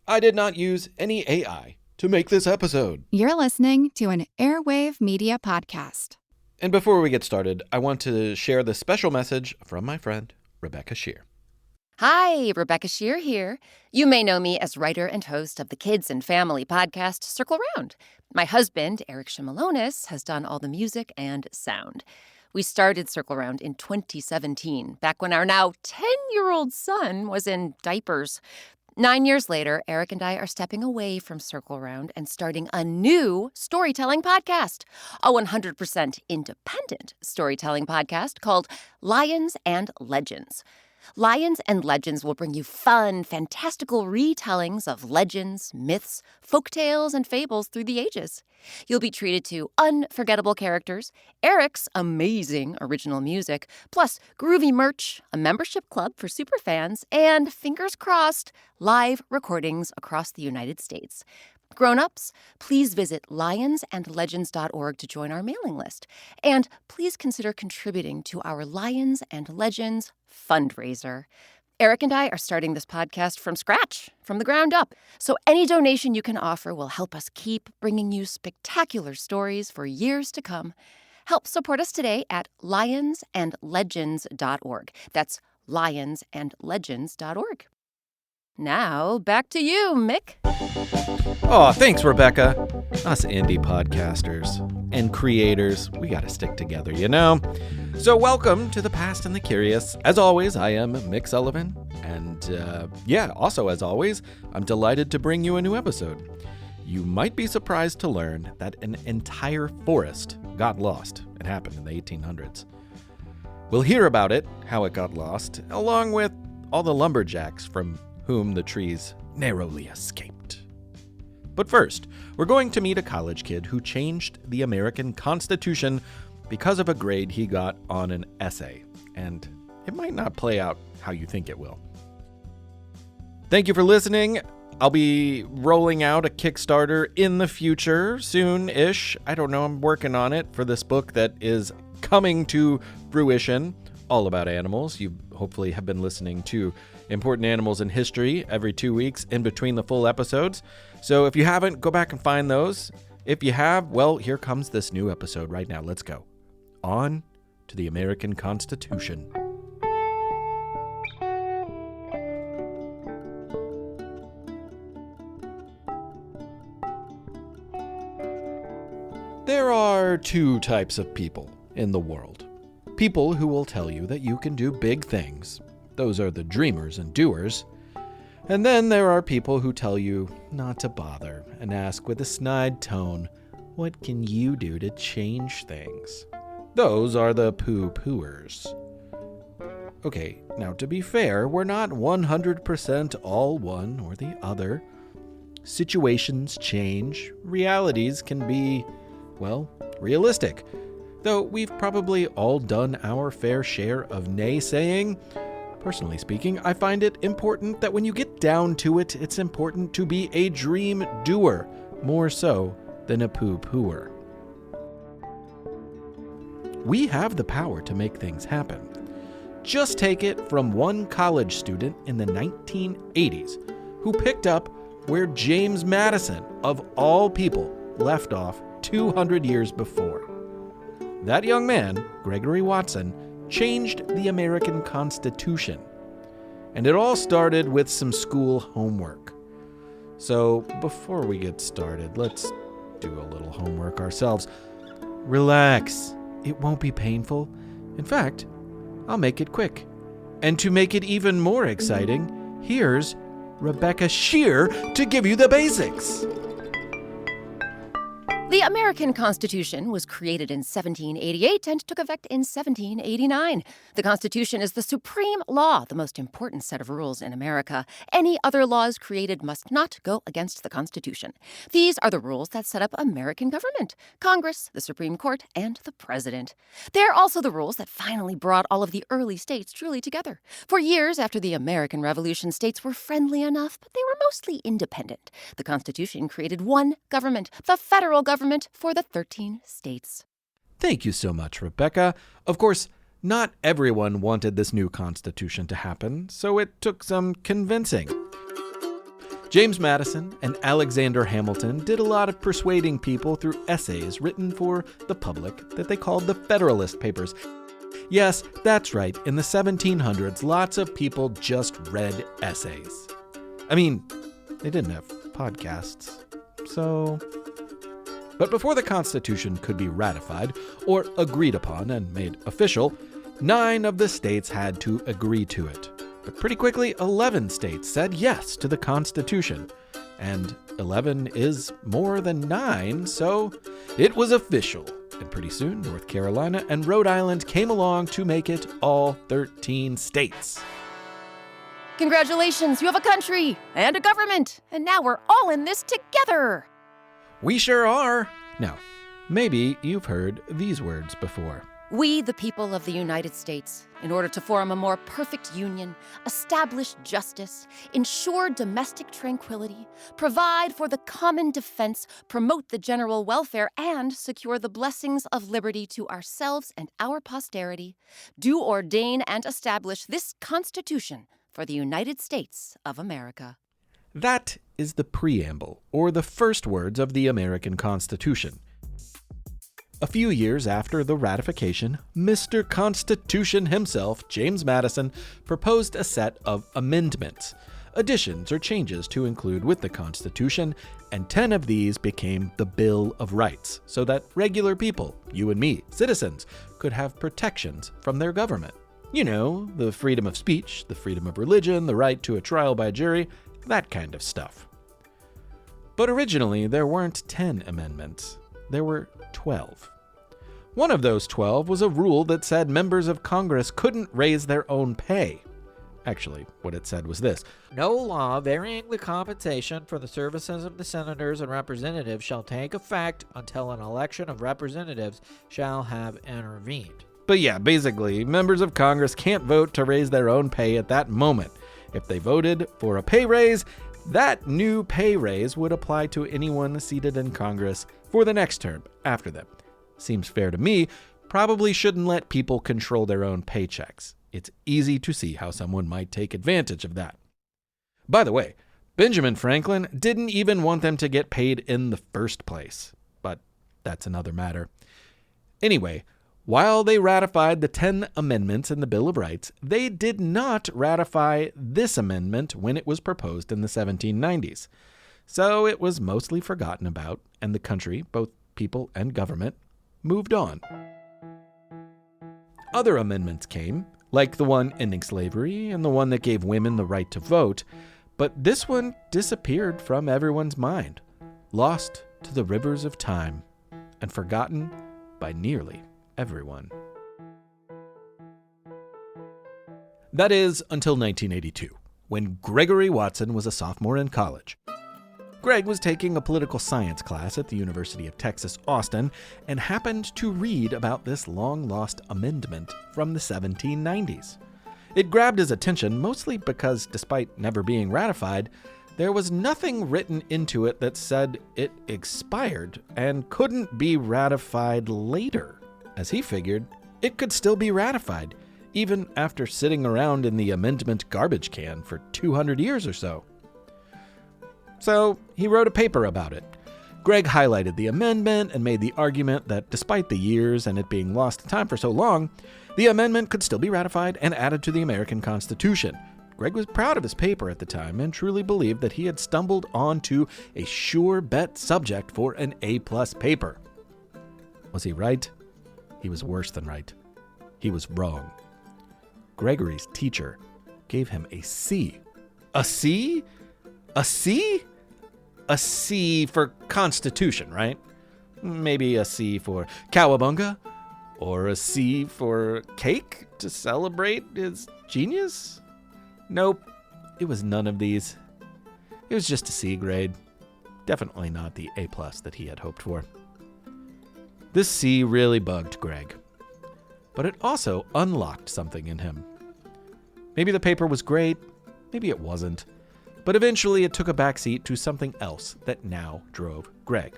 I did not use any AI to make this episode. You're listening to an Airwave Media Podcast. And before we get started, I want to share this special message from my friend, Rebecca Shear. Hi, Rebecca Shear here. You may know me as writer and host of the kids and family podcast, Circle Round. My husband, Eric Shimalonis, has done all the music and sound. We started Circle Round in 2017, back when our now 10-year-old son was in diapers. 9 years later, Eric and I are stepping away from Circle Round and starting a new storytelling podcast, a 100% independent storytelling podcast called Lions and Legends. Lions and Legends will bring you fun, fantastical retellings of legends, myths, folktales, and fables through the ages. You'll be treated to unforgettable characters, Eric's amazing original music, plus groovy merch, a membership club for superfans, and, fingers crossed, live recordings across the United States. Grown-ups, please visit lionsandlegends.org to join our mailing list. And please consider contributing to our Lions and Legends fundraiser. Eric and I are starting this podcast from scratch, from the ground up. So any donation you can offer will help us keep bringing you spectacular stories for years to come. Help support us today at lionsandlegends.org. That's lionsandlegends.org. Now, back to you, Mick. Oh, thanks, Rebecca. Us indie podcasters and creators, we gotta stick together, you know? So welcome to The Past and the Curious. As always, I am Mick Sullivan. And also as always, I'm delighted to bring you a new episode. You might be surprised to learn that an entire forest got lost. It happened in the 1800s. We'll hear about it, how it got lost, along with all the lumberjacks from whom the trees narrowly escaped. But first, we're going to meet a college kid who changed the American Constitution because of a grade he got on an essay, and it might not play out how you think it will. Thank you for listening. I'll be rolling out a Kickstarter in the future, soon-ish. I don't know, I'm working on it for this book that is coming to fruition, all about animals. You hopefully have been listening to Important Animals in History every 2 weeks in between the full episodes. So if you haven't, go back and find those. If you have, well, here comes this new episode right now. Let's go. On to the American Constitution. There are two types of people in the world. People who will tell you that you can do big things. Those are the dreamers and doers. And then there are people who tell you not to bother and ask with a snide tone, what can you do to change things? Those are the poo-pooers. Okay, now to be fair, we're not 100% all one or the other. Situations change. Realities can be, well, realistic. Though we've probably all done our fair share of naysaying. Personally speaking, I find it important that when you get down to it, it's important to be a dream doer, more so than a poo-pooer. We have the power to make things happen. Just take it from one college student in the 1980s who picked up where James Madison, of all people, left off 200 years before. That young man, Gregory Watson, changed the American Constitution. And it all started with some school homework. So before we get started, let's do a little homework ourselves. Relax. It won't be painful. In fact, I'll make it quick. And to make it even more exciting, here's Rebecca Shear to give you the basics. The American Constitution was created in 1788 and took effect in 1789. The Constitution is the supreme law, the most important set of rules in America. Any other laws created must not go against the Constitution. These are the rules that set up American government, Congress, the Supreme Court, and the President. They're also the rules that finally brought all of the early states truly together. For years after the American Revolution, states were friendly enough, but they were mostly independent. The Constitution created one government, the federal government, for the 13 states. Thank you so much, Rebecca. Of course, not everyone wanted this new constitution to happen, so it took some convincing. James Madison and Alexander Hamilton did a lot of persuading people through essays written for the public that they called the Federalist Papers. Yes, that's right. In the 1700s, lots of people just read essays. I mean, they didn't have podcasts, so... But before the Constitution could be ratified or agreed upon and made official, 9 of the states had to agree to it. But pretty quickly, 11 states said yes to the Constitution. And 11 is more than 9, so it was official. And pretty soon, North Carolina and Rhode Island came along to make it all 13 states. Congratulations, you have a country and a government, and now we're all in this together. We sure are. Now, maybe you've heard these words before. We, the people of the United States, in order to form a more perfect union, establish justice, ensure domestic tranquility, provide for the common defense, promote the general welfare, and secure the blessings of liberty to ourselves and our posterity, do ordain and establish this Constitution for the United States of America. That is the preamble, or the first words of the American Constitution. A few years after the ratification, Mr. Constitution himself, James Madison, proposed a set of amendments, additions or changes to include with the Constitution, and 10 of these became the Bill of Rights, so that regular people, you and me, citizens, could have protections from their government. You know, the freedom of speech, the freedom of religion, the right to a trial by jury, that kind of stuff. But originally, there weren't 10 amendments. There were 12. One of those 12 was a rule that said members of Congress couldn't raise their own pay. Actually, what it said was this: No law varying the compensation for the services of the senators and representatives shall take effect until an election of representatives shall have intervened. But yeah, basically, members of Congress can't vote to raise their own pay at that moment. If they voted for a pay raise, that new pay raise would apply to anyone seated in Congress for the next term after them. Seems fair to me. Probably shouldn't let people control their own paychecks. It's easy to see how someone might take advantage of that. By the way, Benjamin Franklin didn't even want them to get paid in the first place. But that's another matter. Anyway, while they ratified the 10 amendments in the Bill of Rights, they did not ratify this amendment when it was proposed in the 1790s. So it was mostly forgotten about, and the country, both people and government, moved on. Other amendments came, like the one ending slavery and the one that gave women the right to vote, but this one disappeared from everyone's mind, lost to the rivers of time, and forgotten by nearly everyone. That is until 1982, when Gregory Watson was a sophomore in college. Greg was taking a political science class at the University of Texas, Austin, and happened to read about this long-lost amendment from the 1790s. It grabbed his attention mostly because, despite never being ratified, there was nothing written into it that said it expired and couldn't be ratified later. As he figured, it could still be ratified, even after sitting around in the amendment garbage can for 200 years or so. So he wrote a paper about it. Greg highlighted the amendment and made the argument that despite the years and it being lost to time for so long, the amendment could still be ratified and added to the American Constitution. Greg was proud of his paper at the time and truly believed that he had stumbled onto a sure bet subject for an A-plus paper. Was he right? He was worse than right. He was wrong. Gregory's teacher gave him a C. A C? A C? A C for Constitution, right? Maybe a C for cowabunga? Or a C for cake to celebrate his genius? Nope, it was none of these. It was just a C grade. Definitely not the A+ that he had hoped for. This C really bugged Greg. But it also unlocked something in him. Maybe the paper was great, maybe it wasn't. But eventually it took a backseat to something else that now drove Greg.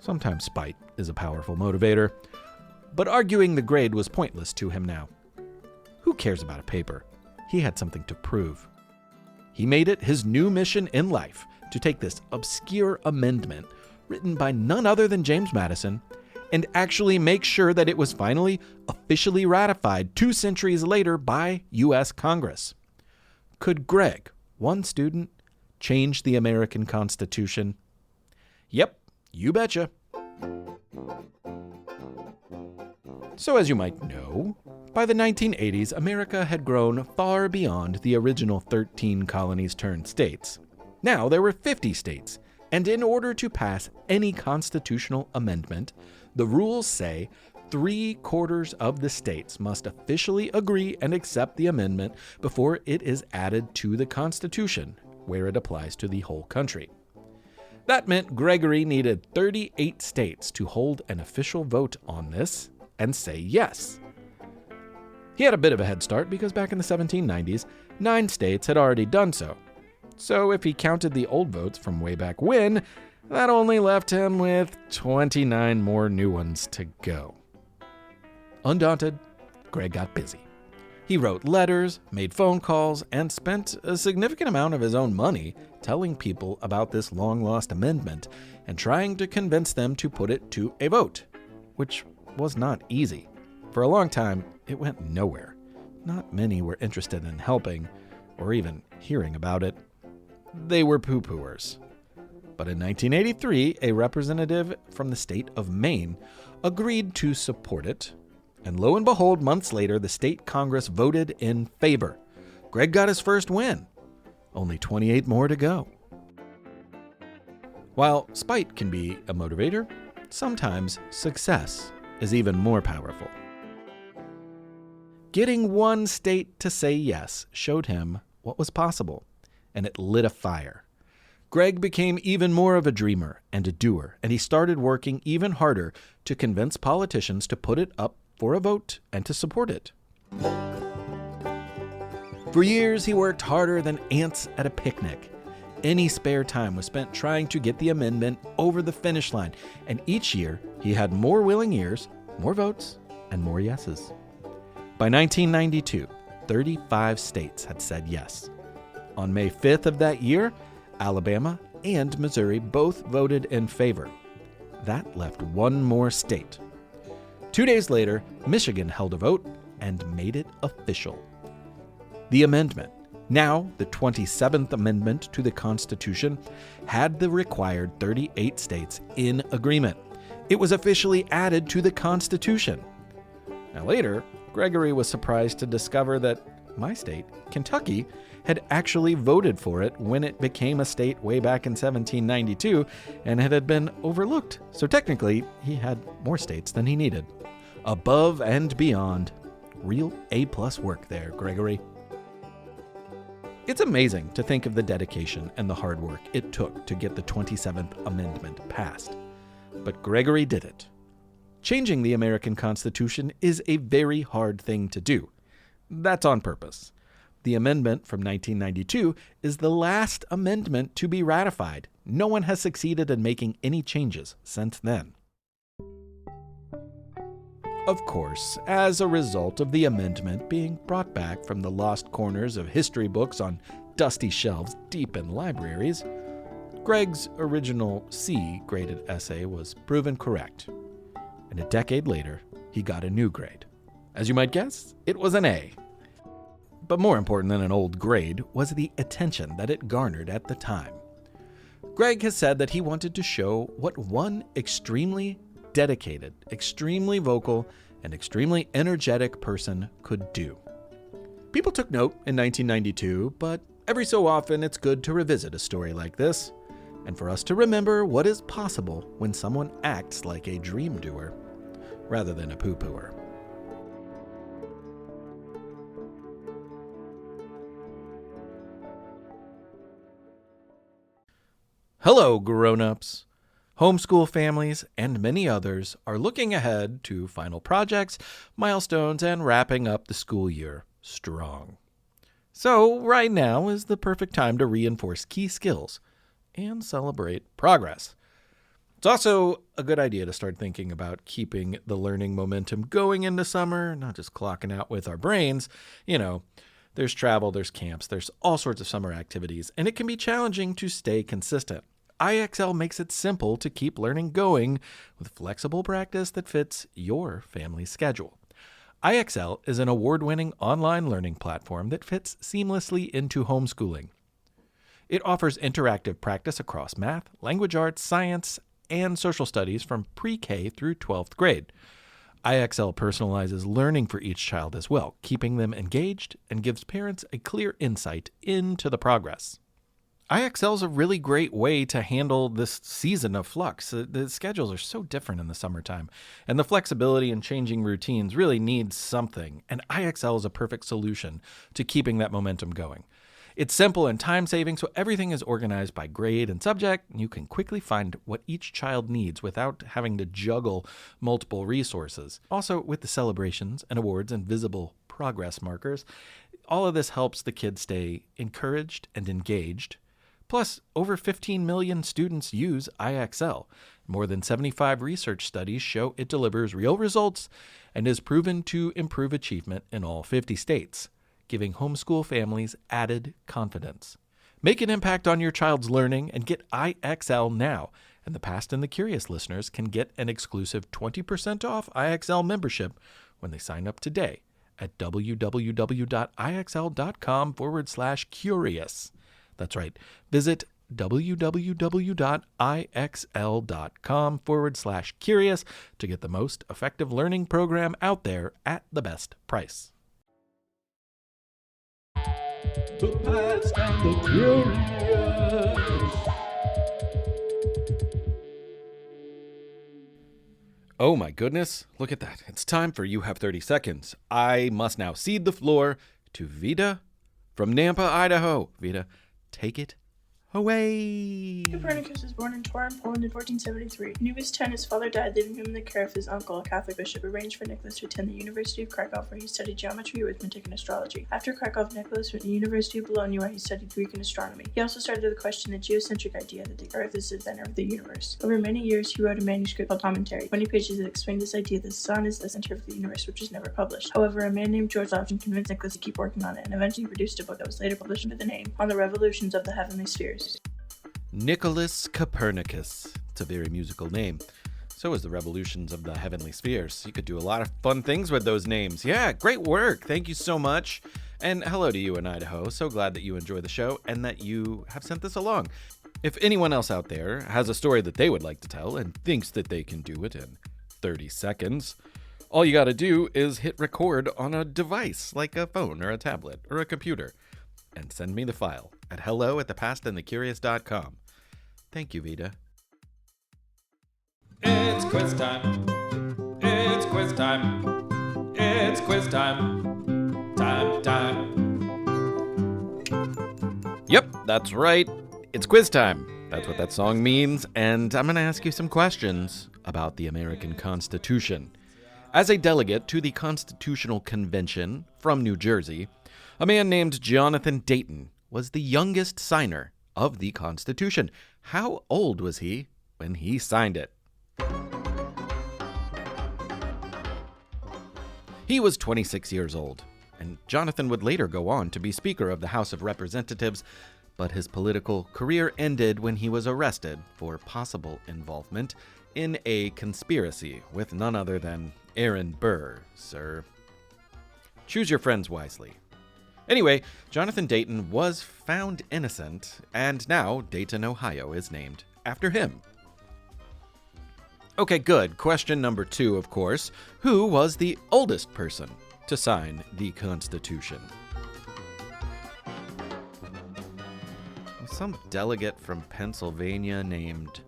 Sometimes spite is a powerful motivator, but arguing the grade was pointless to him now. Who cares about a paper? He had something to prove. He made it his new mission in life to take this obscure amendment written by none other than James Madison and actually make sure that it was finally officially ratified 2 centuries later by U.S. Congress. Could Greg, one student, change the American Constitution? Yep, you betcha. So as you might know, by the 1980s, America had grown far beyond the original 13 colonies turned states. Now there were 50 states, and in order to pass any constitutional amendment, the rules say 3/4 of the states must officially agree and accept the amendment before it is added to the Constitution, where it applies to the whole country. That meant Gregory needed 38 states to hold an official vote on this and say yes. He had a bit of a head start because back in the 1790s, 9 states had already done so. So if he counted the old votes from way back when, that only left him with 29 more new ones to go. Undaunted, Greg got busy. He wrote letters, made phone calls, and spent a significant amount of his own money telling people about this long-lost amendment and trying to convince them to put it to a vote, which was not easy. For a long time, it went nowhere. Not many were interested in helping or even hearing about it. They were poo-pooers. But in 1983, a representative from the state of Maine agreed to support it, and lo and behold, months later, the state Congress voted in favor. Greg got his first win. Only 28 more to go. While spite can be a motivator, sometimes success is even more powerful. Getting one state to say yes showed him what was possible, and it lit a fire. Greg became even more of a dreamer and a doer, and he started working even harder to convince politicians to put it up for a vote and to support it. For years, he worked harder than ants at a picnic. Any spare time was spent trying to get the amendment over the finish line, and each year, he had more willing ears, more votes, and more yeses. By 1992, 35 states had said yes. On May 5th of that year, Alabama and Missouri both voted in favor. That left one more state. 2 days later, Michigan held a vote and made it official. The amendment, now the 27th Amendment to the Constitution, had the required 38 states in agreement. It was officially added to the Constitution. Now later, Gregory was surprised to discover that my state, Kentucky, had actually voted for it when it became a state way back in 1792, and it had been overlooked. So technically, he had more states than he needed. Above and beyond. Real A+ work there, Gregory. It's amazing to think of the dedication and the hard work it took to get the 27th Amendment passed. But Gregory did it. Changing the American Constitution is a very hard thing to do. That's on purpose. The amendment from 1992 is the last amendment to be ratified. No one has succeeded in making any changes since then. Of course, as a result of the amendment being brought back from the lost corners of history books on dusty shelves deep in libraries, Greg's original C-graded essay was proven correct. And a decade later, he got a new grade. As you might guess, it was an A. But more important than an old grade was the attention that it garnered at the time. Greg has said that he wanted to show what one extremely dedicated, extremely vocal, and extremely energetic person could do. People took note in 1992, but every so often it's good to revisit a story like this, and for us to remember what is possible when someone acts like a dream doer, rather than a poo-pooer. Hello, grown-ups. Homeschool families and many others are looking ahead to final projects, milestones, and wrapping up the school year strong. So right now is the perfect time to reinforce key skills and celebrate progress. It's also a good idea to start thinking about keeping the learning momentum going into summer, not just clocking out with our brains, There's travel, there's camps, there's all sorts of summer activities, and it can be challenging to stay consistent. IXL makes it simple to keep learning going with flexible practice that fits your family's schedule. IXL is an award-winning online learning platform that fits seamlessly into homeschooling. It offers interactive practice across math, language arts, science, and social studies from pre-K through 12th grade. IXL personalizes learning for each child as well, keeping them engaged and gives parents a clear insight into the progress. IXL is a really great way to handle this season of flux. The schedules are so different in the summertime, and the flexibility and changing routines really needs something, and IXL is a perfect solution to keeping that momentum going. It's simple and time-saving, so everything is organized by grade and subject, and you can quickly find what each child needs without having to juggle multiple resources. Also, with the celebrations and awards and visible progress markers, all of this helps the kids stay encouraged and engaged. Plus, over 15 million students use IXL. More than 75 research studies show it delivers real results and is proven to improve achievement in all 50 states, giving homeschool families added confidence. Make an impact on your child's learning and get IXL now. And the Past and the Curious listeners can get an exclusive 20% off IXL membership when they sign up today at www.ixl.com/curious. That's right. Visit www.ixl.com/curious to get the most effective learning program out there at the best price. The Past and the Curious. Oh my goodness, look at that. It's time for You Have 30 Seconds. I must now cede the floor to Vida from Nampa, Idaho. Vida, take it away. Copernicus was born in Turin, Poland in 1473. When he was 10, his father died, leaving him in the care of his uncle, a Catholic bishop, who arranged for Nicholas to attend the University of Krakow, where he studied geometry, arithmetic, and astrology. After Krakow, Nicholas went to the University of Bologna, where he studied Greek and astronomy. He also started to question the geocentric idea that the Earth is the center of the universe. Over many years, he wrote a manuscript called Commentary, 20 pages that explained this idea that the sun is the center of the universe, which was never published. However, a man named George Lofton convinced Nicholas to keep working on it, and eventually produced a book that was later published under the name On the Revolutions of the Heavenly Spheres. Nicholas Copernicus. It's a very musical name. So is the Revolutions of the Heavenly Spheres. You could do a lot of fun things with those names. Yeah, great work. Thank you so much. And hello to you in Idaho. So glad that you enjoy the show and that you have sent this along. If anyone else out there has a story that they would like to tell and thinks that they can do it in 30 seconds, all you got to do is hit record on a device like a phone or a tablet or a computer and send me the file at hello@thepastandthecurious.com. Thank you, Vida. It's quiz time. It's quiz time. It's quiz time. Time. Yep, that's right. It's quiz time. That's what that song means, and I'm going to ask you some questions about the American Constitution. As a delegate to the Constitutional Convention from New Jersey, a man named Jonathan Dayton was the youngest signer of the Constitution. How old was he when he signed it? He was 26 years old, and Jonathan would later go on to be Speaker of the House of Representatives, but his political career ended when he was arrested for possible involvement in a conspiracy with none other than Aaron Burr, sir. Choose your friends wisely. Anyway, Jonathan Dayton was found innocent, and now Dayton, Ohio is named after him. Okay, good. Question number 2, of course. Who was the oldest person to sign the Constitution? Some delegate from Pennsylvania named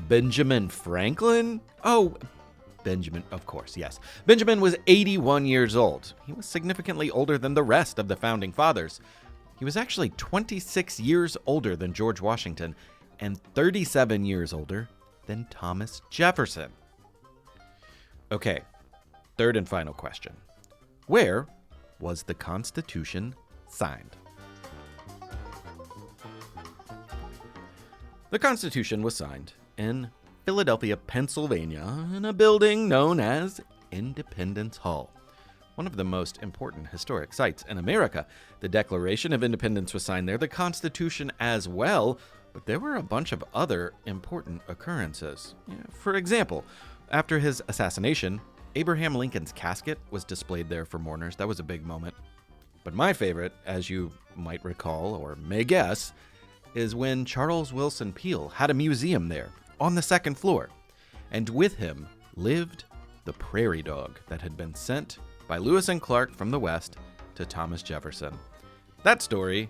Benjamin Franklin? Oh, Benjamin, of course, yes. Benjamin was 81 years old. He was significantly older than the rest of the founding fathers. He was actually 26 years older than George Washington and 37 years older than Thomas Jefferson. Okay, third and final question. Where was the Constitution signed? The Constitution was signed in Philadelphia, Pennsylvania, in a building known as Independence Hall. one of the most important historic sites in America. The Declaration of Independence was signed there, the Constitution as well, but there were a bunch of other important occurrences. For example, after his assassination, Abraham Lincoln's casket was displayed there for mourners. That was a big moment. But my favorite, as you might recall or may guess, is when Charles Wilson Peel had a museum there on the second floor. And with him lived the prairie dog that had been sent by Lewis and Clark from the West to Thomas Jefferson. That story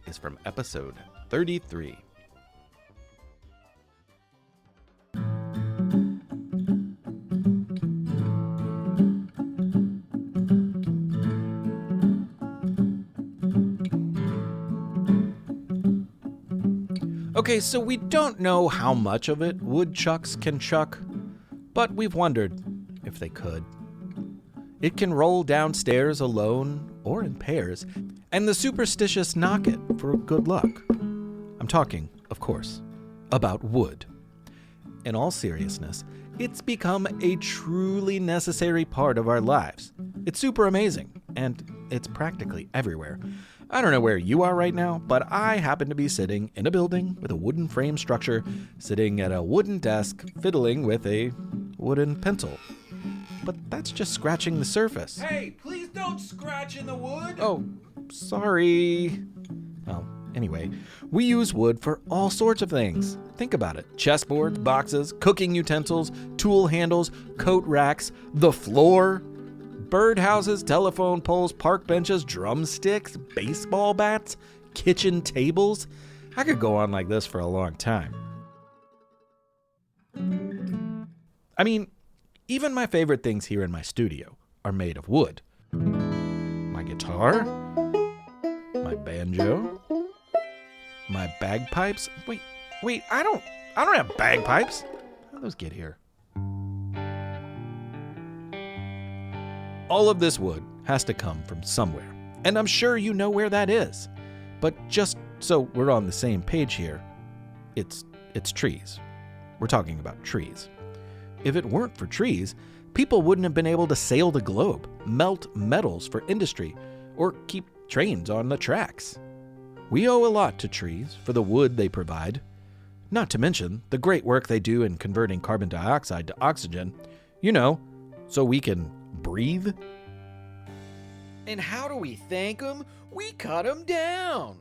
is from episode 33. Okay, so we don't know how much of it woodchucks can chuck, but we've wondered if they could. It can roll downstairs alone or in pairs, and the superstitious knock it for good luck. I'm talking, of course, about wood. In all seriousness, it's become a truly necessary part of our lives. It's super amazing, and it's practically everywhere. I don't know where you are right now, but I happen to be sitting in a building with a wooden frame structure, sitting at a wooden desk, fiddling with a wooden pencil. But that's just scratching the surface. Hey, please don't scratch in the wood. Oh, sorry. Well, anyway, we use wood for all sorts of things. Think about it. Chessboards, boxes, cooking utensils, tool handles, coat racks, the floor, birdhouses, telephone poles, park benches, drumsticks, baseball bats, kitchen tables. I could go on like this for a long time. I mean, even my favorite things here in my studio are made of wood. My guitar, my banjo, my bagpipes. Wait, I don't have bagpipes. How did those get here? All of this wood has to come from somewhere, and I'm sure you know where that is. But just so we're on the same page here, it's trees. We're talking about trees. If it weren't for trees, people wouldn't have been able to sail the globe, melt metals for industry, or keep trains on the tracks. We owe a lot to trees for the wood they provide, not to mention the great work they do in converting carbon dioxide to oxygen, so we can breathe. And how do we thank them? We cut them down.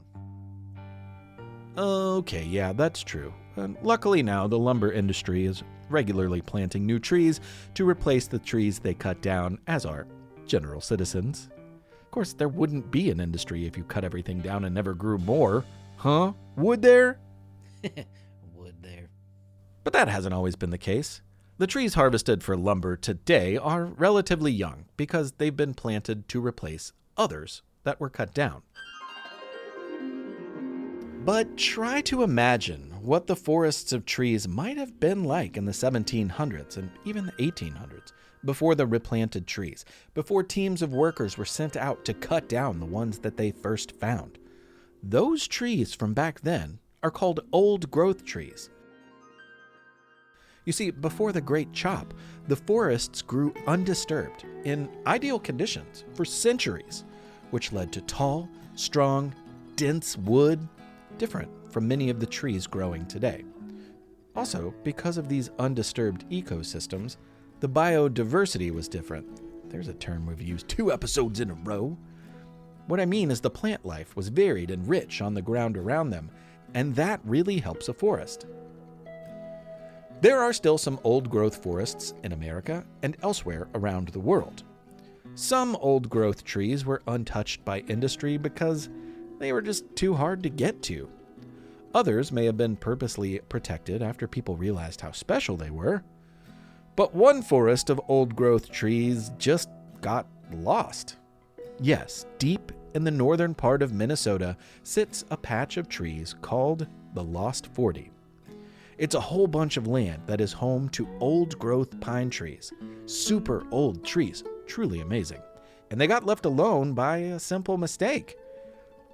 Okay, yeah, that's true. Luckily now, the lumber industry is regularly planting new trees to replace the trees they cut down, as are general citizens. Of course, there wouldn't be an industry if you cut everything down and never grew more. Huh? Would there? Wood there. But that hasn't always been the case. The trees harvested for lumber today are relatively young because they've been planted to replace others that were cut down. But try to imagine what the forests of trees might have been like in the 1700s and even the 1800s, before the replanted trees, before teams of workers were sent out to cut down the ones that they first found. Those trees from back then are called old-growth trees. You see, before the Great Chop, the forests grew undisturbed in ideal conditions for centuries, which led to tall, strong, dense wood, different from many of the trees growing today. Also, because of these undisturbed ecosystems, the biodiversity was different. There's a term we've used 2 episodes in a row. What I mean is the plant life was varied and rich on the ground around them, and that really helps a forest. There are still some old-growth forests in America and elsewhere around the world. Some old-growth trees were untouched by industry because they were just too hard to get to. Others may have been purposely protected after people realized how special they were. But one forest of old-growth trees just got lost. Yes, deep in the northern part of Minnesota sits a patch of trees called the Lost 40. It's a whole bunch of land that is home to old-growth pine trees. Super old trees, truly amazing. And they got left alone by a simple mistake.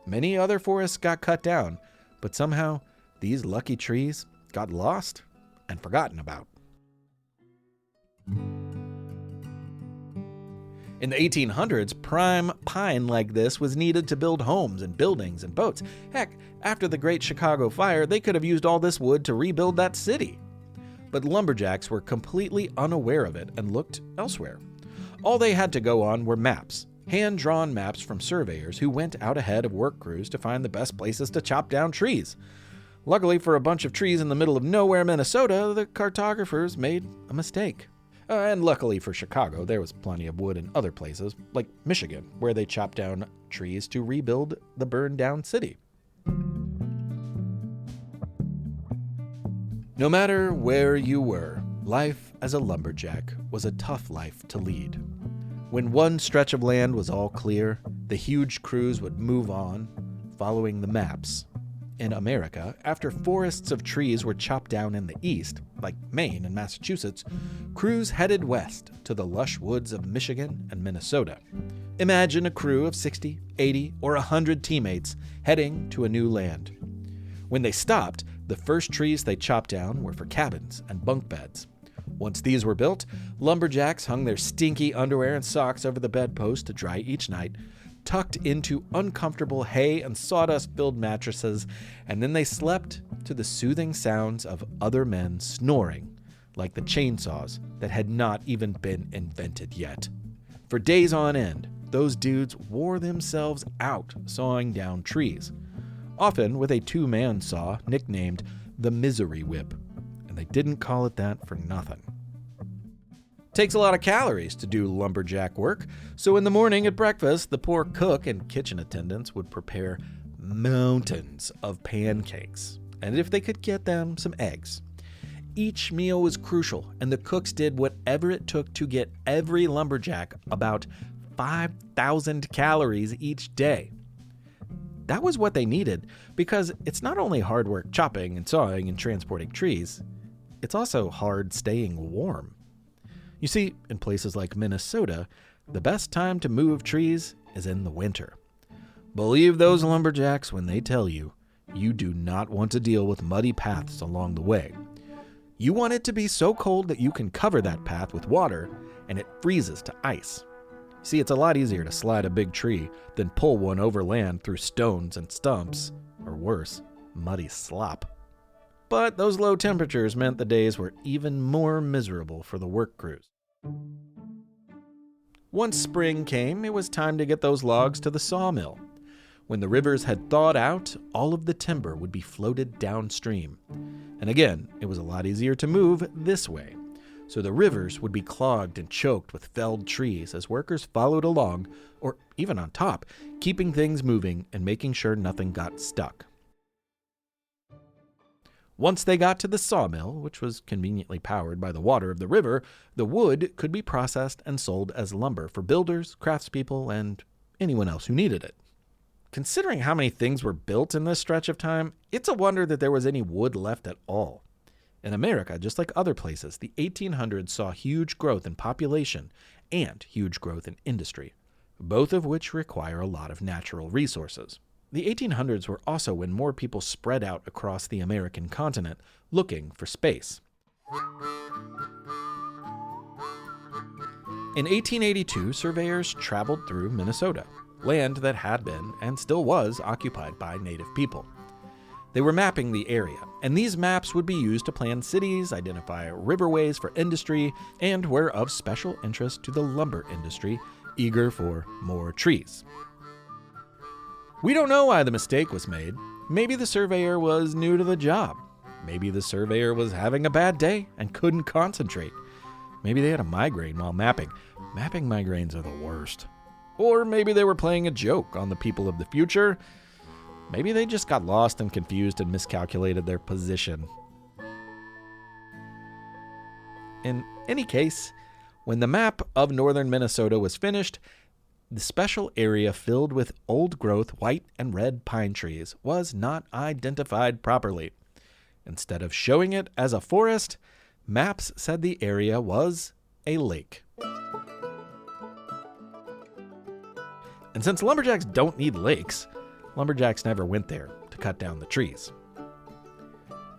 Many other forests got cut down, but somehow these lucky trees got lost and forgotten about. In the 1800s, prime pine like this was needed to build homes and buildings and boats. Heck, after the Great Chicago Fire, they could have used all this wood to rebuild that city. But lumberjacks were completely unaware of it and looked elsewhere. All they had to go on were maps, hand-drawn maps from surveyors who went out ahead of work crews to find the best places to chop down trees. Luckily for a bunch of trees in the middle of nowhere, Minnesota, the cartographers made a mistake. And luckily for Chicago, there was plenty of wood in other places, like Michigan, where they chopped down trees to rebuild the burned-down city. No matter where you were, life as a lumberjack was a tough life to lead. When one stretch of land was all clear, the huge crews would move on, following the maps. In America, after forests of trees were chopped down in the east, like Maine and Massachusetts, crews headed west to the lush woods of Michigan and Minnesota. Imagine a crew of 60, 80, or 100 teammates heading to a new land. When they stopped, the first trees they chopped down were for cabins and bunk beds. Once these were built, lumberjacks hung their stinky underwear and socks over the bedpost to dry each night, tucked into uncomfortable hay and sawdust-filled mattresses, and then they slept to the soothing sounds of other men snoring, like the chainsaws that had not even been invented yet. For days on end, those dudes wore themselves out sawing down trees, often with a two-man saw nicknamed the Misery Whip, and they didn't call it that for nothing. Takes a lot of calories to do lumberjack work, so in the morning at breakfast, the poor cook and kitchen attendants would prepare mountains of pancakes, and if they could get them, some eggs. Each meal was crucial, and the cooks did whatever it took to get every lumberjack about 5,000 calories each day. That was what they needed, because it's not only hard work chopping and sawing and transporting trees, it's also hard staying warm. You see, in places like Minnesota, the best time to move trees is in the winter. Believe those lumberjacks when they tell you, you do not want to deal with muddy paths along the way. You want it to be so cold that you can cover that path with water and it freezes to ice. See, it's a lot easier to slide a big tree than pull one over land through stones and stumps, or worse, muddy slop. But those low temperatures meant the days were even more miserable for the work crews. Once spring came, it was time to get those logs to the sawmill. When the rivers had thawed out, all of the timber would be floated downstream. And again, it was a lot easier to move this way. So the rivers would be clogged and choked with felled trees as workers followed along, or even on top, keeping things moving and making sure nothing got stuck. Once they got to the sawmill, which was conveniently powered by the water of the river, the wood could be processed and sold as lumber for builders, craftspeople, and anyone else who needed it. Considering how many things were built in this stretch of time, it's a wonder that there was any wood left at all. In America, just like other places, the 1800s saw huge growth in population and huge growth in industry, both of which require a lot of natural resources. The 1800s were also when more people spread out across the American continent looking for space. In 1882, surveyors traveled through Minnesota, land that had been and still was occupied by Native people. They were mapping the area, and these maps would be used to plan cities, identify riverways for industry, and were of special interest to the lumber industry, eager for more trees. We don't know why the mistake was made. Maybe the surveyor was new to the job. Maybe the surveyor was having a bad day and couldn't concentrate. Maybe they had a migraine while mapping. Mapping migraines are the worst. Or maybe they were playing a joke on the people of the future. Maybe they just got lost and confused and miscalculated their position. In any case, when the map of northern Minnesota was finished, the special area filled with old-growth white and red pine trees was not identified properly. Instead of showing it as a forest, maps said the area was a lake. And since lumberjacks don't need lakes, lumberjacks never went there to cut down the trees.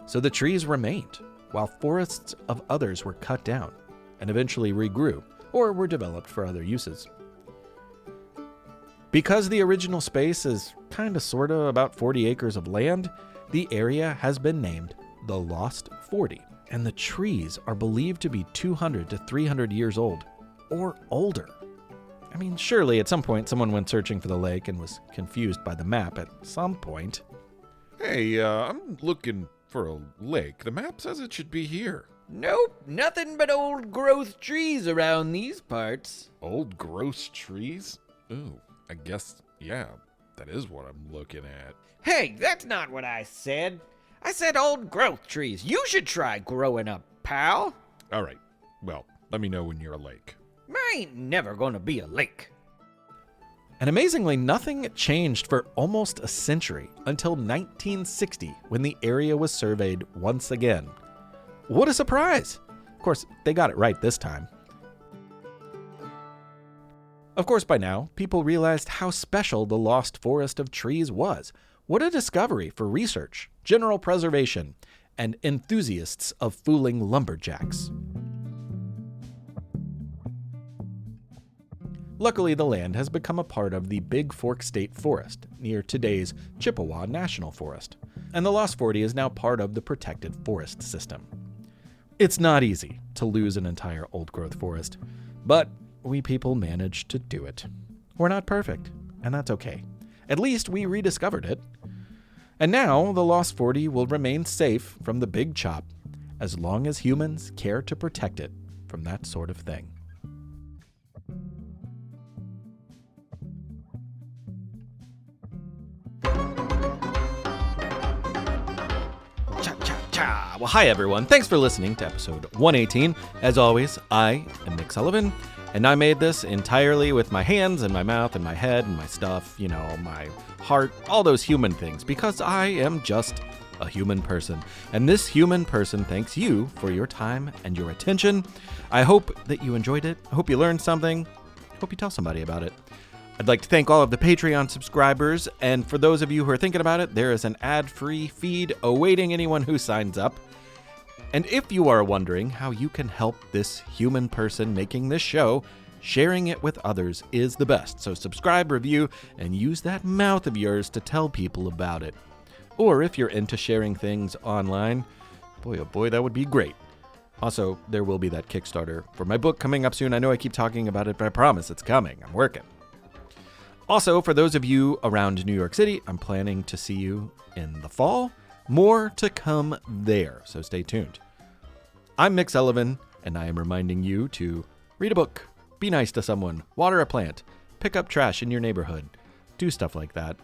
So the trees remained, while forests of others were cut down and eventually regrew or were developed for other uses. Because the original space is kinda sorta about 40 acres of land, the area has been named the Lost 40, and the trees are believed to be 200 to 300 years old, or older. I mean, surely at some point someone went searching for the lake and was confused by the map at some point. Hey, I'm looking for a lake. The map says it should be here. Nope, nothing but old growth trees around these parts. Old gross trees? Ooh, I guess, yeah, that is what I'm looking at. Hey, that's not what I said. I said old growth trees. You should try growing up, pal. All right, well, let me know when you're a lake. I ain't never gonna be a lake. And amazingly, nothing changed for almost a century until 1960, when the area was surveyed once again. What a surprise! Of course, they got it right this time. Of course, by now, people realized how special the Lost Forest of Trees was. What a discovery for research, general preservation, and enthusiasts of fooling lumberjacks. Luckily, the land has become a part of the Big Fork State Forest, near today's Chippewa National Forest, and the Lost 40 is now part of the protected forest system. It's not easy to lose an entire old-growth forest, but we people managed to do it. We're not perfect, and that's okay. At least we rediscovered it. And now, the Lost 40 will remain safe from the big chop, as long as humans care to protect it from that sort of thing. Well, hi everyone. Thanks for listening to episode 118. As always, I am Nick Sullivan, and I made this entirely with my hands and my mouth and my head and my stuff, my heart, all those human things, because I am just a human person. And this human person thanks you for your time and your attention. I hope that you enjoyed it. I hope you learned something. I hope you tell somebody about it. I'd like to thank all of the Patreon subscribers, and for those of you who are thinking about it, there is an ad-free feed awaiting anyone who signs up. And if you are wondering how you can help this human person making this show, sharing it with others is the best. So subscribe, review, and use that mouth of yours to tell people about it. Or if you're into sharing things online, boy, oh boy, that would be great. Also, there will be that Kickstarter for my book coming up soon. I know I keep talking about it, but I promise it's coming. I'm working. Also, for those of you around New York City, I'm planning to see you in the fall. More to come there, so stay tuned. I'm Mick Sullivan, and I am reminding you to read a book, be nice to someone, water a plant, pick up trash in your neighborhood, do stuff like that.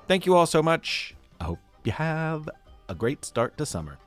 Thank you all so much. I hope you have a great start to summer.